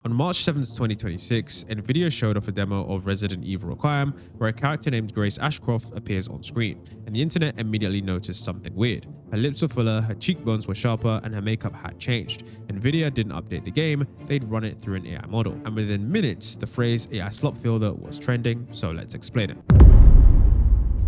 On March 7th, 2026, Nvidia showed off a demo of Resident Evil Requiem where a character named Grace Ashcroft appears on screen, and the internet immediately noticed something weird. Her lips were fuller, her cheekbones were sharper, and her makeup had changed. Nvidia didn't update the game, they'd run it through an AI model, and within minutes, the phrase AI slop filter was trending, so let's explain it.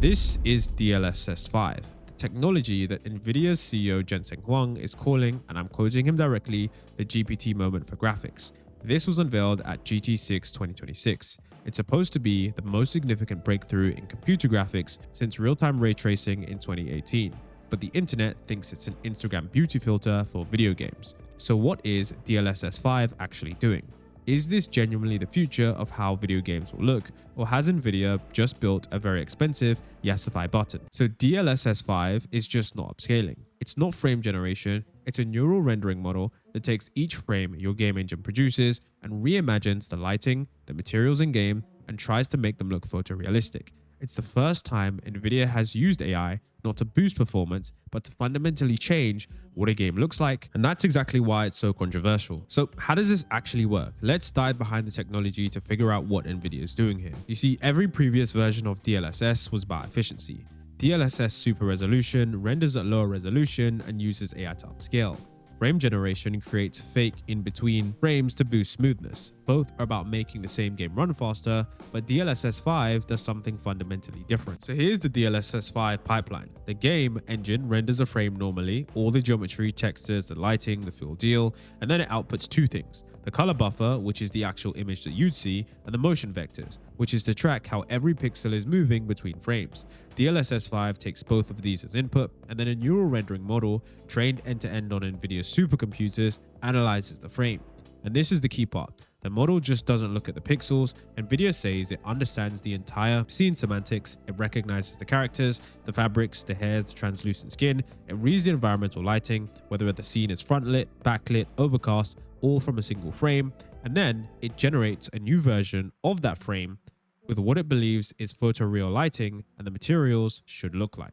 This is DLSS 5. Technology that Nvidia's CEO Jensen Huang is calling, and I'm quoting him directly, the GPT moment for graphics. This was unveiled at GT6 2026. It's supposed to be the most significant breakthrough in computer graphics since real-time ray tracing in 2018. But the internet thinks it's an Instagram beauty filter for video games. So what is DLSS 5 actually doing? Is this genuinely the future of how video games will look, or has Nvidia just built a very expensive yassify button? So DLSS 5 is just not upscaling. It's not frame generation, it's a neural rendering model that takes each frame your game engine produces and reimagines the lighting, the materials in game, and tries to make them look photorealistic. It's the first time Nvidia has used AI not to boost performance, but to fundamentally change what a game looks like, and that's exactly why it's so controversial. So how does this actually work? Let's dive behind the technology to figure out what Nvidia is doing here. You see, every previous version of DLSS was about efficiency. DLSS Super Resolution renders at lower resolution and uses AI to upscale. Frame generation creates fake in-between frames to boost smoothness. Both are about making the same game run faster, but DLSS 5 does something fundamentally different. So here's the DLSS 5 pipeline. The game engine renders a frame normally, all the geometry, textures, the lighting, the fill deal, and then it outputs two things. The color buffer, which is the actual image that you'd see, and the motion vectors, which is to track how every pixel is moving between frames. DLSS 5 takes both of these as input, and then a neural rendering model, trained end-to-end on Nvidia's supercomputers, analyzes the frame. And this is the key part. The model just doesn't look at the pixels. Nvidia says it understands the entire scene semantics. It recognizes the characters, the fabrics, the hairs, the translucent skin. It reads the environmental lighting, whether the scene is front lit, backlit, overcast, all from a single frame, and then it generates a new version of that frame with what it believes is photoreal lighting and the materials should look like.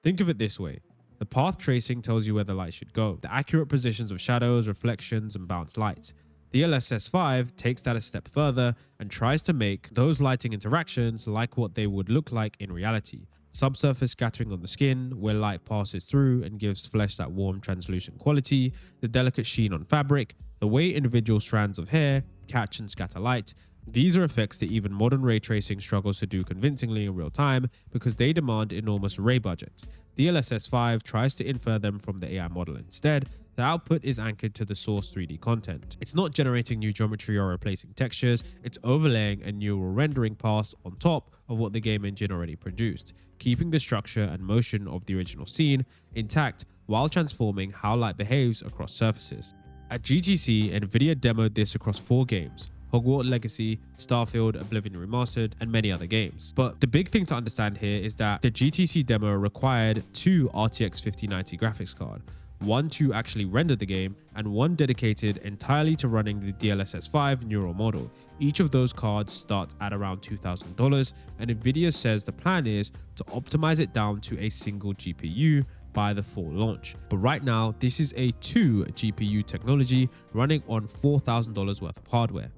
Think of it this way. The path tracing tells you where the light should go, the accurate positions of shadows, reflections, and bounced light. DLSS 5 takes that a step further and tries to make those lighting interactions like what they would look like in reality. Subsurface scattering on the skin, where light passes through and gives flesh that warm, translucent quality, the delicate sheen on fabric, the way individual strands of hair catch and scatter light. These are effects that even modern ray tracing struggles to do convincingly in real time because they demand enormous ray budgets. DLSS 5 tries to infer them from the AI model instead. The output is anchored to the source 3D content. It's not generating new geometry or replacing textures, it's overlaying a neural rendering pass on top of what the game engine already produced, keeping the structure and motion of the original scene intact while transforming how light behaves across surfaces. At GTC, Nvidia demoed this across 4 games: Hogwarts Legacy, Starfield, Oblivion Remastered, and many other games. But the big thing to understand here is that the GTC demo required 2 RTX 5090 graphics cards, one to actually render the game, and one dedicated entirely to running the DLSS 5 neural model. Each of those cards start at around $2,000, and Nvidia says the plan is to optimize it down to a single GPU by the fall launch. But right now, this is a 2 GPU technology running on $4,000 worth of hardware.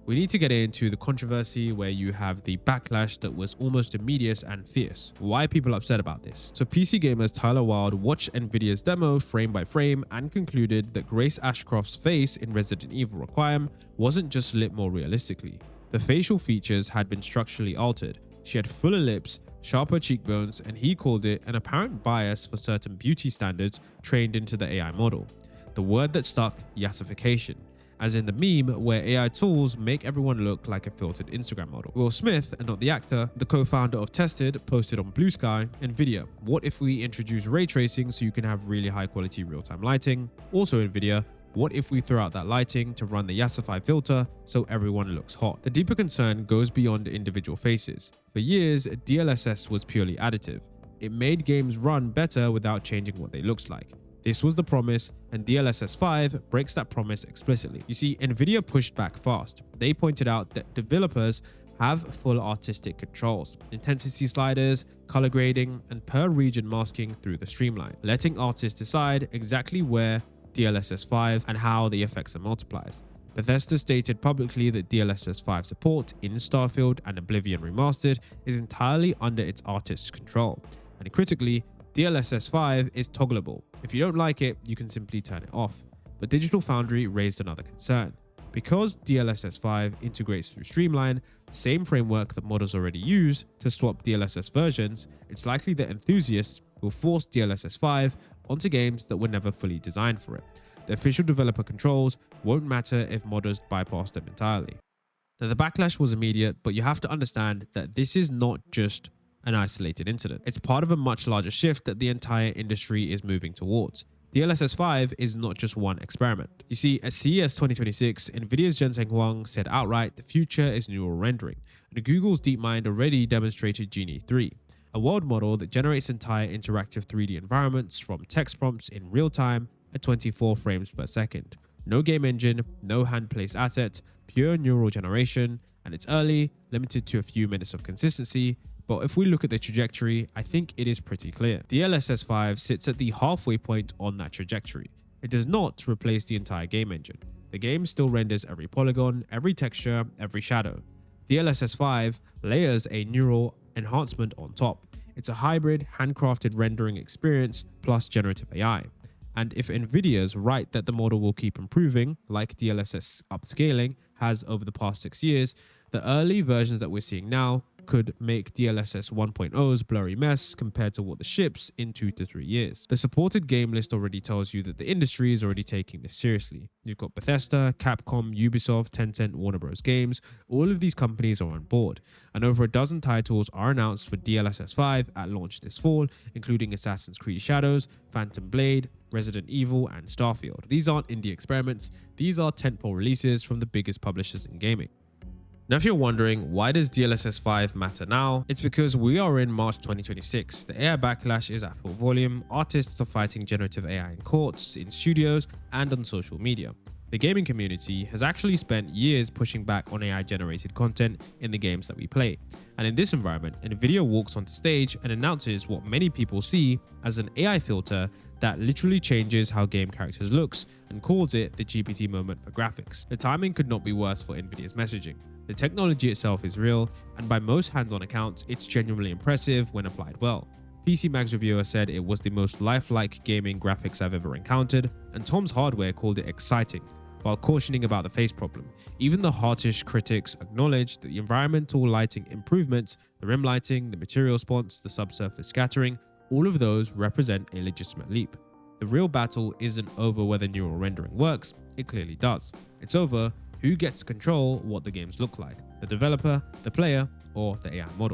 We need to get into the controversy where you have the backlash that was almost immediate and fierce. Why are people upset about this? So PC gamers Tyler Wilde watched Nvidia's demo frame by frame and concluded that Grace Ashcroft's face in Resident Evil Requiem wasn't just lit more realistically. The facial features had been structurally altered. She had fuller lips, sharper cheekbones, and he called it an apparent bias for certain beauty standards trained into the AI model. The word that stuck, yassification, as in the meme where AI tools make everyone look like a filtered Instagram model. Will Smith, and not the actor, the co-founder of Tested, posted on Blue Sky, Nvidia, what if we introduce ray tracing so you can have really high quality real-time lighting? Also Nvidia, what if we throw out that lighting to run the yassify filter so everyone looks hot? The deeper concern goes beyond individual faces. For years, DLSS was purely additive. It made games run better without changing what they looked like. This was the promise, and DLSS 5 breaks that promise explicitly. You see, Nvidia pushed back fast. They pointed out that developers have full artistic controls, intensity sliders, color grading, and per region masking through the streamline, letting artists decide exactly where DLSS 5 and how the effects are multiplied. Bethesda stated publicly that DLSS 5 support in Starfield and Oblivion Remastered is entirely under its artist's control. And critically, DLSS 5 is toggleable. If you don't like it, you can simply turn it off. But Digital Foundry raised another concern. Because DLSS 5 integrates through Streamline, the same framework that modders already use to swap DLSS versions, it's likely that enthusiasts will force DLSS 5 onto games that were never fully designed for it. The official developer controls won't matter if modders bypass them entirely. Now, the backlash was immediate, but you have to understand that this is not just an isolated incident. It's part of a much larger shift that the entire industry is moving towards. DLSS 5 is not just one experiment. You see, at CES 2026, Nvidia's Jensen Huang said outright the future is neural rendering, and Google's DeepMind already demonstrated Genie 3, a world model that generates entire interactive 3D environments from text prompts in real time at 24 frames per second. No game engine, no hand-placed assets, pure neural generation, and it's early, limited to a few minutes of consistency. But if we look at the trajectory, I think it is pretty clear. DLSS 5 sits at the halfway point on that trajectory. It does not replace the entire game engine. The game still renders every polygon, every texture, every shadow. DLSS 5 layers a neural enhancement on top. It's a hybrid, handcrafted rendering experience plus generative AI. And if Nvidia's right that the model will keep improving, like DLSS upscaling has over the past 6 years, the early versions that we're seeing now could make DLSS 1.0's blurry mess compared to what the ships in 2 to 3 years. The supported game list already tells you that the industry is already taking this seriously. You've got Bethesda, Capcom, Ubisoft, Tencent, Warner Bros. Games. All of these companies are on board, and over a dozen titles are announced for DLSS 5 at launch this fall, including Assassin's Creed Shadows, Phantom Blade, Resident Evil, and Starfield. These aren't indie experiments, these are tentpole releases from the biggest publishers in gaming. Now, if you're wondering, why does DLSS 5 matter now? It's because we are in March 2026. The AI backlash is at full volume. Artists are fighting generative AI in courts, in studios, and on social media. The gaming community has actually spent years pushing back on AI-generated content in the games that we play. And in this environment, Nvidia walks onto stage and announces what many people see as an AI filter that literally changes how game characters looks and calls it the GPT moment for graphics. The timing could not be worse for Nvidia's messaging. The technology itself is real, and by most hands-on accounts, it's genuinely impressive when applied well. PC Mag's reviewer said it was the most lifelike gaming graphics I've ever encountered, and Tom's Hardware called it exciting, while cautioning about the face problem. Even the hartish critics acknowledged that the environmental lighting improvements, the rim lighting, the material response, the subsurface scattering, all of those represent a legitimate leap. The real battle isn't over whether neural rendering works, it clearly does. It's over who gets to control what the games look like, the developer, the player, or the AI model.